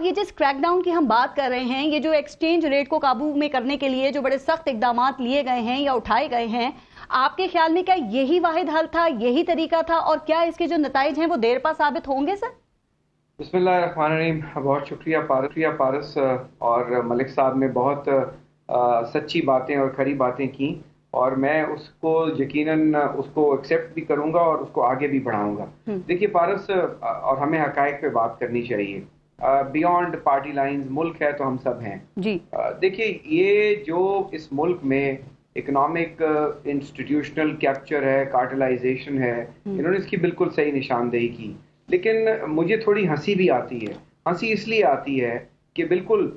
अब ये जिस क्रैकडाउन की हम बात कर रहे हैं, ये जो एक्सचेंज रेट को काबू में करने के लिए जो बड़े सख्त इकदाम लिए गए हैं या उठाए गए हैं, आपके ख्याल में क्या यही वाहिद हल था, यही तरीका था, और क्या इसके जो नताइज हैं वो देर पा साबित होंगे सर? बिस्मिल्लाहिर्रहमानिर्रहीम। बहुत शुक्रिया पारस और मलिक साहब ने बहुत सच्ची बातें और खरी बातें की, और मैं उसको यकीनन उसको एक्सेप्ट भी करूंगा और उसको आगे भी बढ़ाऊंगा। देखिए पारस, और हमें हकायक पे बात करनी चाहिए, बियॉन्ड पार्टी लाइंस। मुल्क है तो हम सब हैं जी। देखिए, ये जो इस मुल्क में इकोनॉमिक इंस्टीट्यूशनल कैप्चर है, कार्टलाइजेशन है, इन्होंने इसकी बिल्कुल सही निशानदेही की। लेकिन मुझे थोड़ी हंसी भी आती है। हंसी इसलिए आती है कि बिल्कुल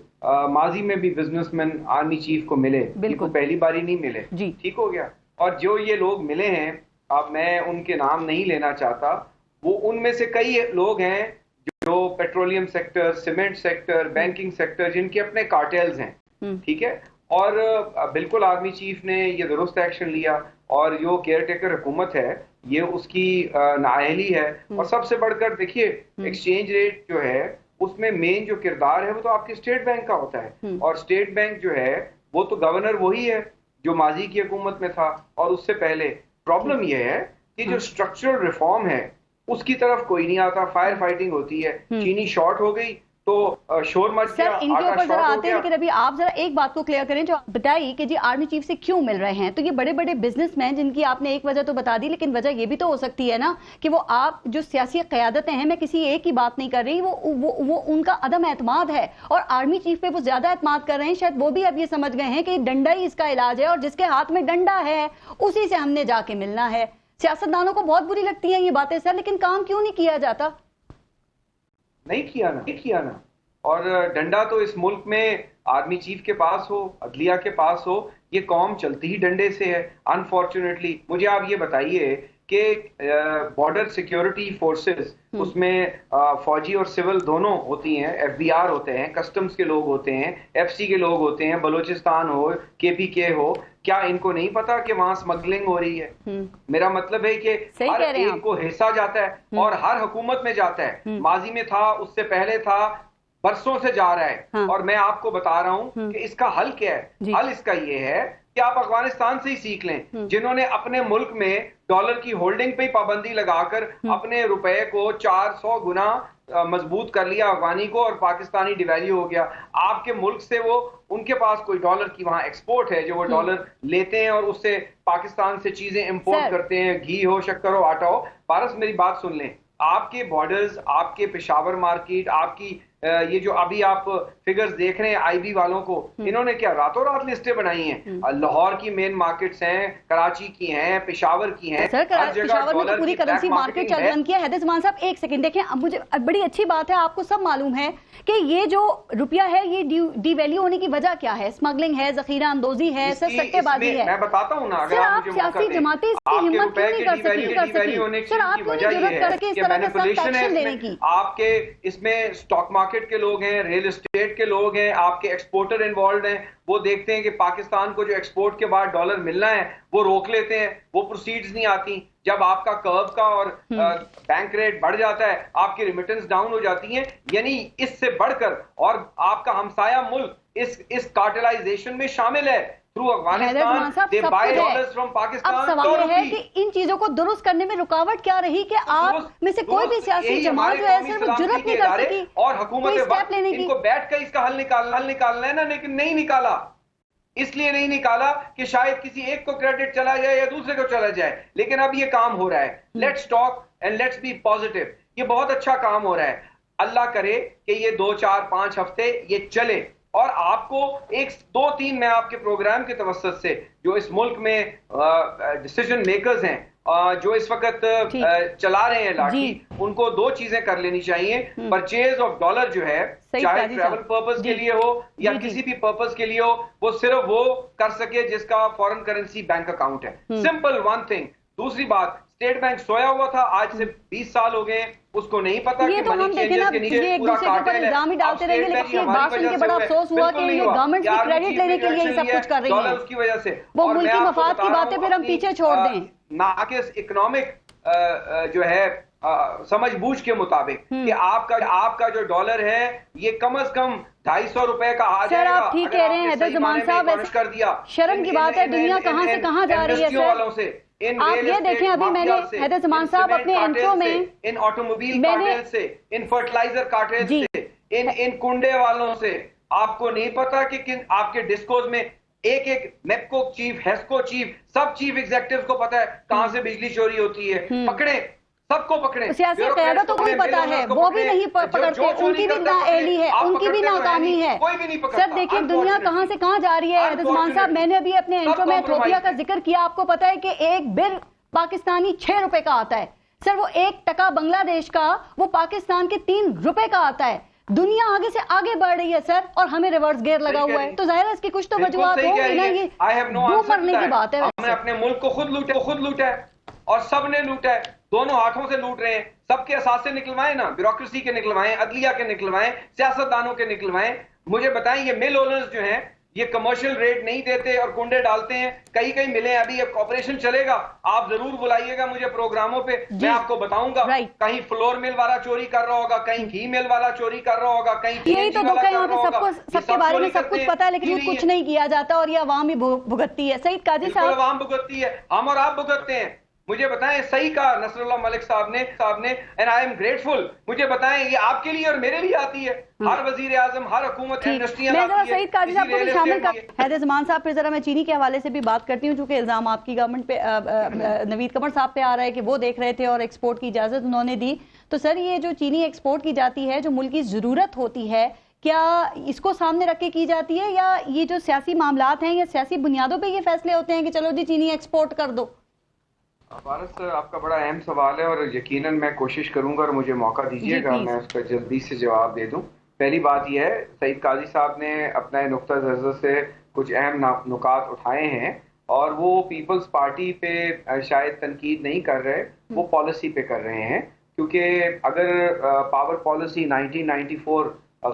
माजी में भी बिजनेसमैन आर्मी चीफ को मिले, इनको पहली बारी नहीं मिले, ठीक हो गया। और जो ये लोग मिले हैं, अब मैं उनके नाम नहीं लेना चाहता, वो उनमें से कई लोग हैं जो petroleum sector, cement sector, banking sector, जिनके अपने कार्टेल्स हैं, ठीक है। और बिल्कुल आर्मी चीफ ने ये दुरुस्त एक्शन लिया, और जो केयर टेकर हुकूमत है ये उसकी नाअहली है। और सबसे बढ़कर देखिए, एक्सचेंज रेट जो है उसमें मेन जो किरदार है वो तो आपके स्टेट बैंक का होता है, और स्टेट बैंक जो है वो तो गवर्नर वही है जो माजी की हुकूमत में था और उससे पहले। प्रॉब्लम यह है कि जो स्ट्रक्चरल रिफॉर्म है उसकी तरफ कोई नहीं आता, फायर फाइटिंग होती है। चीनी शॉर्ट हो गई तो शोर मच गया, सर इनके ऊपर जरा आते हैं, लेकिन अभी आप जरा एक बात को क्लियर करें, जो बताइए कि जी आर्मी चीफ से क्यों मिल रहे हैं। तो ये बड़े बड़े बिजनेसमैन, जिनकी आपने एक वजह तो बता दी, लेकिन वजह ये भी तो हो सकती है ना कि वो आप जो सियासी क़यादतें हैं, मैं किसी एक की बात नहीं कर रही, वो उनका अदम एतमाद है और आर्मी चीफ पे वो ज्यादा एतमाद कर रहे हैं। शायद वो भी अब ये समझ गए हैं कि डंडा ही इसका इलाज है, और जिसके हाथ में डंडा है उसी से हमने जाके मिलना है। सियासतदानों को बहुत बुरी लगती है ये बातें सर, लेकिन काम क्यों नहीं किया जाता? नहीं किया ना। और डंडा तो इस मुल्क में आर्मी चीफ के पास हो, अदलिया के पास हो, ये कौम चलती ही डंडे से है अनफॉर्चुनेटली। मुझे आप ये बताइए कि बॉर्डर सिक्योरिटी फोर्सेस, उसमें फौजी और सिविल दोनों होती हैं, FBI होते हैं, कस्टम्स के लोग होते हैं, FC के लोग होते हैं, बलूचिस्तान हो, KPK हो। क्या इनको नहीं पता कि वहां स्मगलिंग हो रही है? मेरा मतलब है कि हर एक को हिस्सा जाता है और हर हुकूमत में जाता है। माजी में था, उससे पहले था, बरसों से जा रहा है। हाँ। और मैं आपको बता रहा हूं कि इसका हल क्या है। हल इसका ये है कि आप अफगानिस्तान से ही सीख लें, जिन्होंने अपने मुल्क में डॉलर की होल्डिंग पे पाबंदी लगाकर अपने रुपए को 400 गुना मजबूत कर लिया अफगानी को, और पाकिस्तानी डिवैल्यू हो गया। आपके मुल्क से वो, उनके पास कोई डॉलर की वहां एक्सपोर्ट है, जो वो डॉलर लेते हैं और उससे पाकिस्तान से चीजें इंपोर्ट करते हैं, घी हो, शक्कर हो, आटा हो। पारस मेरी बात सुन लें, आपके बॉर्डर्स, आपके पेशावर मार्केट, आपकी ये जो अभी आप फिगर्स देख रहे हैं IB वालों को, इन्होंने क्या रातों रात लिस्टें बनाई हैं? लाहौर की मेन मार्केट्स हैं, कराची की हैं, पेशावर की हैं। सर पेशावर में तो पूरी करेंसी मार्केट चल बंद किया है। हैदर साहब एक सेकंड देखें, अब मुझे बड़ी अच्छी बात है, आपको सब मालूम है कि ये जो रुपया है ये डिवैल्यू होने की वजह क्या है? स्मगलिंग है, जखीरा अंदोजी है, सट्टेबाजी है। मैं बताता हूं ना, अगर आप सियासी जमातें इसकी हिम्मत क्यों नहीं कर सकती? सर आप क्यों जरूरत करके इस तरह का एक्शन लेने की? आपके इसमें स्टॉक मार्केट के लोग हैं, रियल एस्टेट के लोग हैं, आपके एक्सपोर्टर इन्वॉल्व हैं। वो देखते हैं कि पाकिस्तान को जो एक्सपोर्ट के बाद डॉलर मिलना है वो रोक लेते हैं, वो प्रोसीड्स नहीं आती। जब आपका कर्व का और बैंक रेट बढ़ जाता है, आपकी रिमिटेंस डाउन हो जाती है। यानी इससे बढ़कर, और आपका हमसाया मुल्क इस कार्टेलाइजेशन में शामिल है through Afghanistan, they buy dollars from Pakistan. अब सवाल है कि इन चीजों को दुरुस्त करने में रुकावट क्या रही कि आप में से कोई भी सियासी जमात जो है सिर्फ जुर्रत नहीं कर सकी और हुकूमत इनको बैठ कर इसका हल निकालना है ना, लेकिन नहीं निकाला। इसलिए नहीं निकाला कि शायद किसी एक को क्रेडिट चला जाए या दूसरे को चला जाए, लेकिन अब ये काम हो रहा है। Let's talk and let's be positive. ये बहुत अच्छा काम हो रहा है। अल्लाह करे कि ये 2, 4, 5 हफ्ते ये चले, और आपको 1, 2, 3 मैं आपके प्रोग्राम के तवस्सुत से जो इस मुल्क में डिसीजन मेकर्स हैं, जो इस वक्त चला रहे हैं लाठी, उनको 2 चीजें कर लेनी चाहिए। परचेज ऑफ डॉलर जो है, चाहे ट्रैवल पर्पस के लिए हो या किसी भी पर्पस के लिए हो, वो सिर्फ वो कर सके जिसका फॉरेन करेंसी बैंक अकाउंट है। Simple one thing. दूसरी बात, स्टेट बैंक सोया हुआ था, आज से 20 साल हो गए, उसको नहीं पता कि मनी चेंजेस के नीचे पूरा कार्टेल है। इल्जाम ही डालते रहेंगे, लेकिन ये बात सुन के बड़ा अफसोस हुआ कि ये गवर्नमेंट की क्रेडिट लेने के लिए सब कुछ कर रही है, उसकी वजह से। वो मुल्की मफाद की बातें फिर हम पीछे छोड़ दें। नाकिस इकोनॉमिक जो है समझबूझ के मुताबिक कि आपका जो डॉलर है ये कम से कम 250 रुपए का आ जाएगा। आप ठीक कह रहे हैं हैदर ज़मान साहब, कर दिया। शर्म की बात है, दुनिया कहां से कहां जा रही है सर। आप ये देखें, अभी मैंने हैदर ज़मान साहब अपने इंट्रो में, इन ऑटोमोबाइल कार्टेल से, इन फर्टिलाइजर कार्टेल से, इन कुंडे वालों से, आपको नहीं पता कि आपके डिस्कोज में एक एक मेपको चीफ, हेस्को चीफ, सब चीफ एग्जीक्यूटिव्स को पता है कहां से बिजली चोरी होती है। पकड़े, सबको पकड़े। सियासी क़यादतों को भी पता है, वो भी नहीं पकड़ते, उनकी भी नाअहली है, उनकी भी नाकामी है। सर देखिए दुनिया कहां से कहां जा रही है। हैदर ज़मान साहब, मैंने अभी अपने इंट्रो में एथियोपिया का जिक्र किया, आपको पता है कि एक बिल पाकिस्तानी 6 रुपए का आता है सर, वो 1 टका बांग्लादेश का वो पाकिस्तान के 3 रुपए का आता है। दुनिया आगे से आगे बढ़ रही है सर, और हमें रिवर्स गियर लगा हुआ है, तो जाहिर है इसकी कुछ तो वजूहत होगी ना। ये भूख मरने की बात है। हमने अपने मुल्क को खुद लूटा है और सबने लूटा है, दोनों हाथों से लूट रहे हैं। सबके असासे निकलवाएं ना, ब्यूरोक्रेसी के निकलवाएं, अदलिया के निकलवाएं, सियासतदानों के निकलवाएं। मुझे बताएं, ये मिल ओनर्स जो हैं ये कमर्शियल रेट नहीं देते और कुंडे डालते हैं, कहीं कहीं मिले। अभी एक ऑपरेशन चलेगा, आप जरूर बुलाइएगा मुझे प्रोग्रामों पे, मैं आपको बताऊंगा। कहीं फ्लोर मिल वाला चोरी कर रहा होगा, कहीं घी मिल वाला चोरी कर रहा होगा, कहीं यही तो दुख है, यहाँ पे सबको सबके बारे में सब कुछ पता है, लेकिन ये कुछ नहीं किया जाता और ये अवाम ही भुगतती है। सईद काजी साहब, अवाम भुगतती है, हम और आप भुगतते हैं। मुझे बताएं, सही कहा नसरुल्लाह मलिक साहब ने एंड आई एम ग्रेटफुल। मुझे बताएं, ये आपके लिए और मेरे लिए आती है, हर वजीर आजम, हर हुकूमत इंडस्ट्रियां लाती है। सईद काजी साहब को भी शामिल कर। हैदर ज़मान साहब, फिर जरा मैं चीनी के हवाले से भी बात करती हूँ, चूंकि इल्जाम आपकी गवर्नमेंट पे नवीद कमर साहब पे आ रहा है कि वो देख रहे थे और एक्सपोर्ट की इजाजत उन्होंने दी। तो सर ये जो चीनी एक्सपोर्ट की जाती है, जो मुल्क की जरूरत होती है, क्या इसको सामने रख के की जाती है, या ये जो सियासी मामलात हैं या सियासी बुनियादों पर ये फैसले होते हैं कि चलो जी चीनी एक्सपोर्ट कर दो? फारस सर, आपका बड़ा अहम सवाल है और यकीनन मैं कोशिश करूंगा और मुझे मौका दीजिएगा, मैं उसका जल्दी से जवाब दे दूं। पहली बात यह है, सईद काजी साहब ने अपना नुक्ता नज़र से कुछ अहम नुकात उठाए हैं और वो पीपल्स पार्टी पे शायद तनकीद नहीं कर रहे, वो पॉलिसी पे कर रहे हैं। क्योंकि अगर पावर पॉलिसी 1994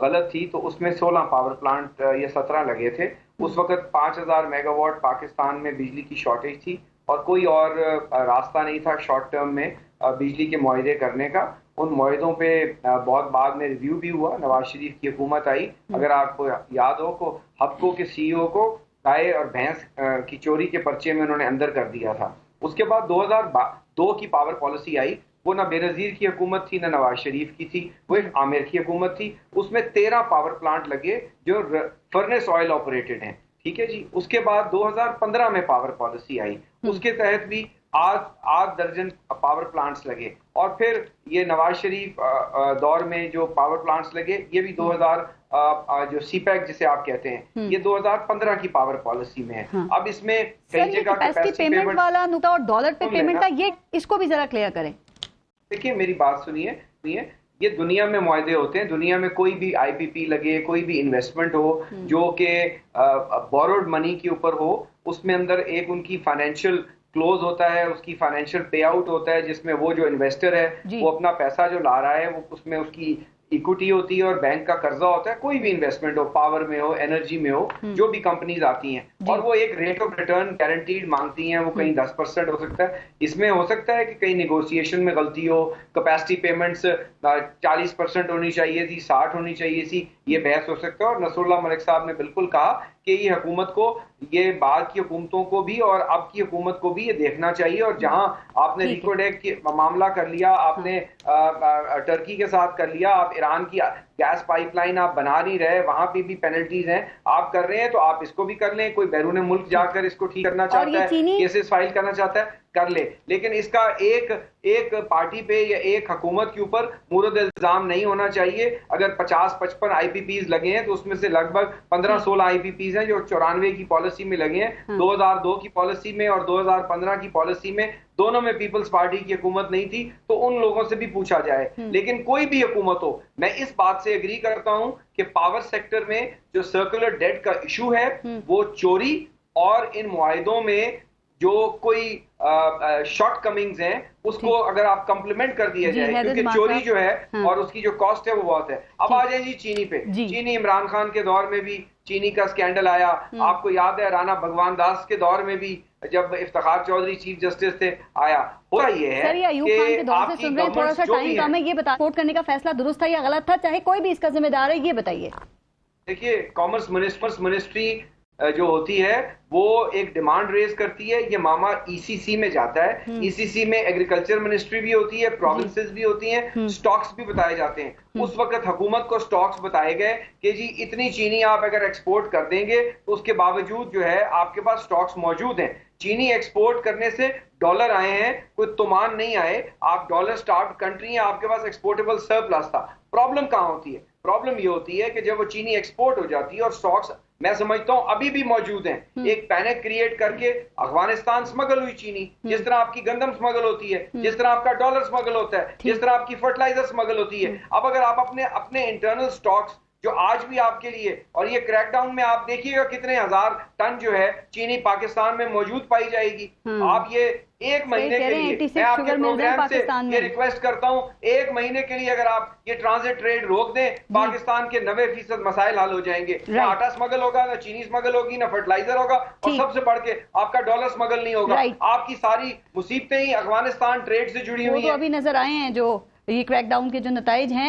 गलत थी तो उसमें 16 पावर प्लांट या 17 लगे थे। उस वक्त 5000 मेगावाट पाकिस्तान में बिजली की शॉर्टेज थी और कोई और रास्ता नहीं था शॉर्ट टर्म में बिजली के मुआहदे करने का। उन मुआहदों पे बहुत बाद में रिव्यू भी हुआ, नवाज शरीफ की हुकूमत आई। अगर आपको याद हो को हबको के सीईओ को गाय और भैंस की चोरी के पर्चे में उन्होंने अंदर कर दिया था। उसके बाद 2002 की पावर पॉलिसी आई, वो ना बेनजीर की हुकूमत थी ना नवाज शरीफ की थी, वो एक आमिर की हुकूमत थी। उसमें 13 पावर प्लांट लगे जो फर्नेस ऑयल ऑपरेटेड हैं, ठीक है जी। उसके बाद 2015 में पावर पॉलिसी आई, उसके तहत भी 8 दर्जन पावर प्लांट्स लगे। और फिर ये नवाज शरीफ दौर में जो पावर प्लांट्स लगे ये भी 2000 जो सीपैक जिसे आप कहते हैं ये 2015 की पावर पॉलिसी में है। अब इसमें कई जगह कैपेसिटी पेमेंट वाला नुकता और डॉलर पे पेमेंट का, ये इसको भी जरा क्लियर करें। देखिए मेरी बात सुनिए, ये दुनिया में मुआहदे होते हैं, दुनिया में कोई भी आईपीपी लगे, कोई भी इन्वेस्टमेंट हो जो कि बोरोड मनी के ऊपर हो, उसमें अंदर एक उनकी फाइनेंशियल क्लोज होता है, उसकी फाइनेंशियल पे आउट होता है, जिसमें वो जो इन्वेस्टर है वो अपना पैसा जो ला रहा है वो उसमें उसकी इक्विटी होती है और बैंक का कर्जा होता है। कोई भी इन्वेस्टमेंट हो, पावर में हो, एनर्जी में हो, जो भी कंपनीज आती हैं और वो एक रेट ऑफ रिटर्न गारंटीड मांगती हैं, वो कहीं 10% हो सकता है, इसमें हो सकता है कि कहीं निगोशिएशन में गलती हो, कैपेसिटी पेमेंट्स 40% होनी चाहिए थी, 60 होनी चाहिए थी, ये बहस हो सकता है। और नसरुल्लाह मलिक साहब ने बिल्कुल कहा कि ये हुकूमत को, ये बाद की हुकूमतों को भी और अब की हुकूमत को भी ये देखना चाहिए। और जहां आपने रिकोडेक की मामला कर लिया, आपने टर्की के साथ कर लिया, आप ईरान की गैस पाइपलाइन आप बना नहीं रहे, वहां पे भी पेनल्टीज हैं, आप कर रहे हैं तो आप इसको भी कर लें। कोई बैरून मुल्क जाकर इसको ठीक करना चाहता है, केसेस फाइल करना चाहता है, कर ले, लेकिन इसका एक पार्टी पे या एक हुकूमत के ऊपर मुरद इल्जाम नहीं होना चाहिए। अगर 50-55 आईपीपीज लगे हैं तो उसमें से लगभग 15-16 आईपीपीज हैं जो 94 की पॉलिसी में लगे हैं, 2002 की पॉलिसी में और 2015 की पॉलिसी में, दोनों में पीपल्स पार्टी की हुकूमत नहीं थी, तो उन लोगों से भी पूछा जाए। लेकिन कोई भी हुकूमत हो, मैं इस बात से एग्री करता हूं कि पावर सेक्टर में जो सर्कुलर डेट का इशू है वो चोरी और इन मुआहिदों में जो कोई शॉर्ट कमिंग्स हैं उसको अगर आप कम्प्लीमेंट कर दिया जी, जाए, हैदर क्योंकि मान चोरी साहब। जो है हाँ। और उसकी जो कॉस्ट है वो बहुत है। अब आ जाए जी चीनी पे। जी। चीनी इमरान खान के दौर में भी चीनी का स्कैंडल आया, आपको याद है राणा भगवान दास के दौर में भी जब इफ्तिखार चौधरी चीफ जस्टिस थे आया। होता ये है सर, ये अयूब खान के दौर से आपकी सुन रहे हैं, थोड़ा सा गवर्नमेंट जो टाइम भी कम है, ये बता सपोर्ट करने का फैसला दुरुस्त था या गलत था, चाहे कोई भी इसका जिम्मेदार है, ये बताइए। देखिए, कॉमर्स मिनिस्ट्री जो होती है वो एक डिमांड रेज करती है, ये मामा ईसीसी में जाता है। ईसीसी में एग्रीकल्चर मिनिस्ट्री भी होती है, प्रोविंसेस भी होती हैं, स्टॉक्स भी बताए जाते हैं। उस वक्त हुकूमत को स्टॉक्स बताए गए कि जी इतनी चीनी आप अगर एक्सपोर्ट कर देंगे तो उसके बावजूद जो है आपके पास स्टॉक्स मौजूद हैं। चीनी एक्सपोर्ट करने से डॉलर आए हैं, कोई तुमान नहीं आए। आप डॉलर स्टार्व कंट्री हैं, आपके पास एक्सपोर्टेबल सरप्लस था। प्रॉब्लम कहां होती है? प्रॉब्लम ये होती है कि जब वो चीनी एक्सपोर्ट हो जाती है और स्टॉक्स मैं समझता हूं अभी भी मौजूद हैं, एक पैनिक क्रिएट करके अफगानिस्तान स्मगल हुई चीनी, जिस तरह आपकी गंदम स्मगल होती है, जिस तरह आपका डॉलर स्मगल होता है, जिस तरह आपकी फर्टिलाइजर स्मगल होती है। अब अगर आप अपने इंटरनल स्टॉक्स जो आज भी आपके लिए, और ये क्रैकडाउन में आप देखिएगा कितने हजार टन जो है चीनी पाकिस्तान में मौजूद पाई जाएगी। आप ये एक महीने के लिए मैं आपके प्रोग्राम से ये रिक्वेस्ट करता हूं, एक महीने के लिए अगर आप ये ट्रांजिट ट्रेड रोक दें, पाकिस्तान के 90% मसाइल हल हो जाएंगे। ना आटा स्मगल होगा, ना चीनी स्मगल होगी, ना फर्टिलाइजर होगा, और सबसे बढ़ के आपका डॉलर स्मगल नहीं होगा। आपकी सारी मुसीबतें ही अफगानिस्तान ट्रेड से जुड़ी हुई हैं। अभी नजर आए हैं जो ये क्रैकडाउन के जो नताइज हैं।